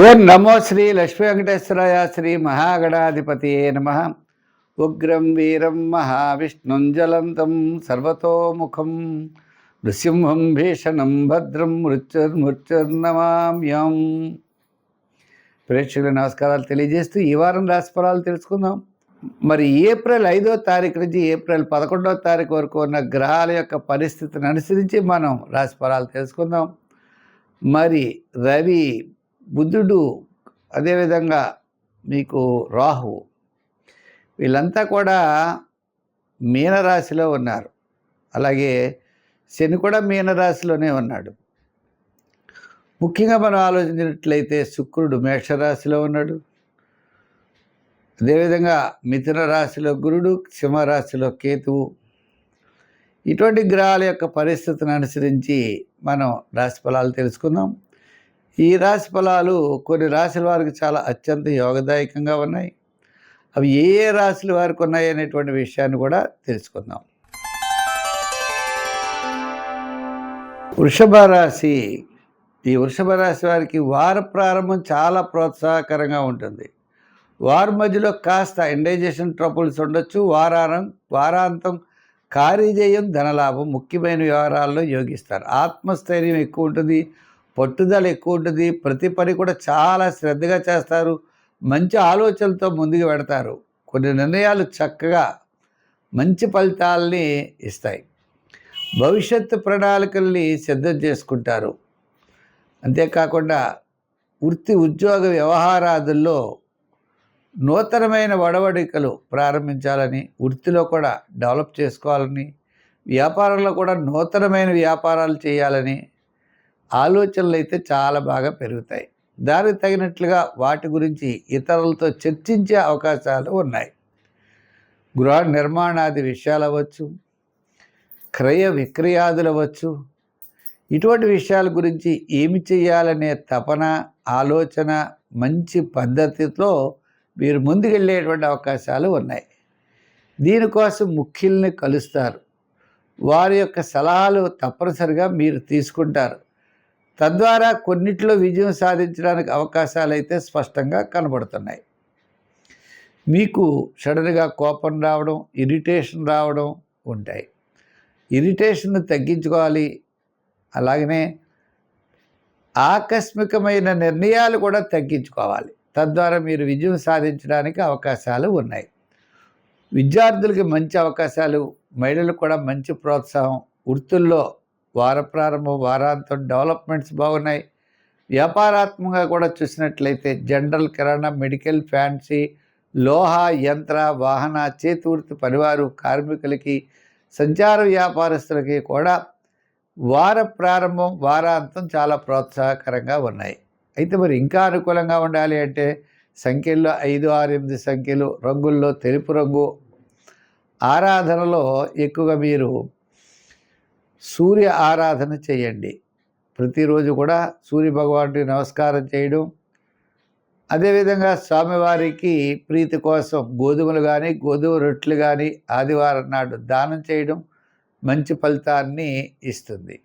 ఓం నమో శ్రీ లక్ష్మీ వెంకటేశ్వరాయ శ్రీ మహాగణాధిపతియే నమ. ఉగ్రం వీరం మహావిష్ణుం జ్వలంతం సర్వతోముఖం నృసింహం భీషణం భద్రం మృత్యుర్నమామ్యం. ప్రేక్షకుల నమస్కారాలు తెలియజేస్తూ ఈ వారం రాశిఫలాలు తెలుసుకుందాం. మరి ఏప్రిల్ 5వ తారీఖు నుంచి ఏప్రిల్ 11వ తారీఖు వరకు ఉన్న గ్రహాల యొక్క పరిస్థితిని అనుసరించి మనం రాశిఫలాలు తెలుసుకుందాం. మరి రవి, బుధుడు, అదేవిధంగా మీకు రాహువు, వీళ్ళంతా కూడా మీనరాశిలో ఉన్నారు. అలాగే శని కూడా మీనరాశిలోనే ఉన్నాడు. ముఖ్యంగా మనం ఆలోచించినట్లయితే శుక్రుడు మేషరాశిలో ఉన్నాడు. అదేవిధంగా మిథున రాశిలో గురుడు, సింహరాశిలో కేతువు. ఇటువంటి గ్రహాల యొక్క పరిస్థితిని అనుసరించి మనం రాశిఫలాలు తెలుసుకుందాం. ఈ రాశి ఫలాలు కొన్ని రాశుల వారికి చాలా అత్యంత యోగదాయకంగా ఉన్నాయి. అవి ఏ ఏ రాశుల వారికి ఉన్నాయి అనేటువంటి విషయాన్ని కూడా తెలుసుకుందాం. వృషభ రాశి. ఈ వృషభ రాశి వారికి వార ప్రారంభం చాలా ప్రోత్సాహకరంగా ఉంటుంది. వారం మధ్యలో కాస్త ఇండైజెషన్ ట్రబుల్స్ ఉండొచ్చు. వారాంతం కార్యజయం, ధనలాభం, ముఖ్యమైన వ్యవహారాల్లో యోగిస్తారు. ఆత్మస్థైర్యం ఎక్కువ ఉంటుంది, పట్టుదల ఎక్కువ ఉంటుంది. ప్రతి పని కూడా చాలా శ్రద్ధగా చేస్తారు. మంచి ఆలోచనలతో ముందుకు పెడతారు. కొన్ని నిర్ణయాలు చక్కగా మంచి ఫలితాలని ఇస్తాయి. భవిష్యత్తు ప్రణాళికల్ని సిద్ధం చేసుకుంటారు. అంతేకాకుండా వృత్తి, ఉద్యోగ వ్యవహారాదుల్లో నూతనమైన వడవడికలు ప్రారంభించాలని, వృత్తిలో కూడా డెవలప్ చేసుకోవాలని, వ్యాపారంలో కూడా నూతనమైన వ్యాపారాలు చేయాలని ఆలోచనలు అయితే చాలా బాగా పెరుగుతాయి. దానికి తగినట్లుగా వాటి గురించి ఇతరులతో చర్చించే అవకాశాలు ఉన్నాయి. గృహ నిర్మాణాది విషయాలు అవ్వచ్చు, క్రయ విక్రయాదులు అవ్వచ్చు. ఇటువంటి విషయాల గురించి ఏమి చేయాలనే తపన, ఆలోచన, మంచి పద్ధతితో మీరు ముందుకెళ్ళేటువంటి అవకాశాలు ఉన్నాయి. దీనికోసం ముఖ్యుల్ని కలుస్తారు. వారి యొక్క సలహాలు తప్పనిసరిగా మీరు తీసుకుంటారు. తద్వారా కొన్నిట్లో విజయం సాధించడానికి అవకాశాలు అయితే స్పష్టంగా కనబడుతున్నాయి. మీకు సడన్గా కోపం రావడం, ఇరిటేషన్ రావడం ఉంటాయి. ఇరిటేషన్ను తగ్గించుకోవాలి. అలాగనే ఆకస్మికమైన నిర్ణయాలు కూడా తగ్గించుకోవాలి. తద్వారా మీరు విజయం సాధించడానికి అవకాశాలు ఉన్నాయి. విద్యార్థులకి మంచి అవకాశాలు, మహిళలకు కూడా మంచి ప్రోత్సాహం. వృత్తుల్లో వార ప్రారంభం, వారాంతం డెవలప్మెంట్స్ బాగున్నాయి. వ్యాపారాత్మకంగా కూడా చూసినట్లయితే జనరల్, కిరాణా, మెడికల్, ఫ్యాన్సీ, లోహ, యంత్ర, వాహన, చేతి వృత్తి పనివారు, కార్మికులకి, సంచార వ్యాపారస్తులకి కూడా వార ప్రారంభం, వారాంతం చాలా ప్రోత్సాహకరంగా ఉన్నాయి. అయితే మరి ఇంకా అనుకూలంగా ఉండాలి అంటే సంఖ్యల్లో 5, 6, 8 సంఖ్యలు, రంగుల్లో తెలుపు రంగు, ఆరాధనలో ఎక్కువగా మీరు సూర్య ఆరాధన చేయండి. ప్రతిరోజు కూడా సూర్య భగవానుడికి నమస్కారం చేయడం, అదేవిధంగా స్వామివారికి ప్రీతి కోసం గోధుమలు కానీ, గోధుమ రొట్టెలు కానీ ఆదివారం నాడు దానం చేయడం మంచి ఫలితాన్ని ఇస్తుంది.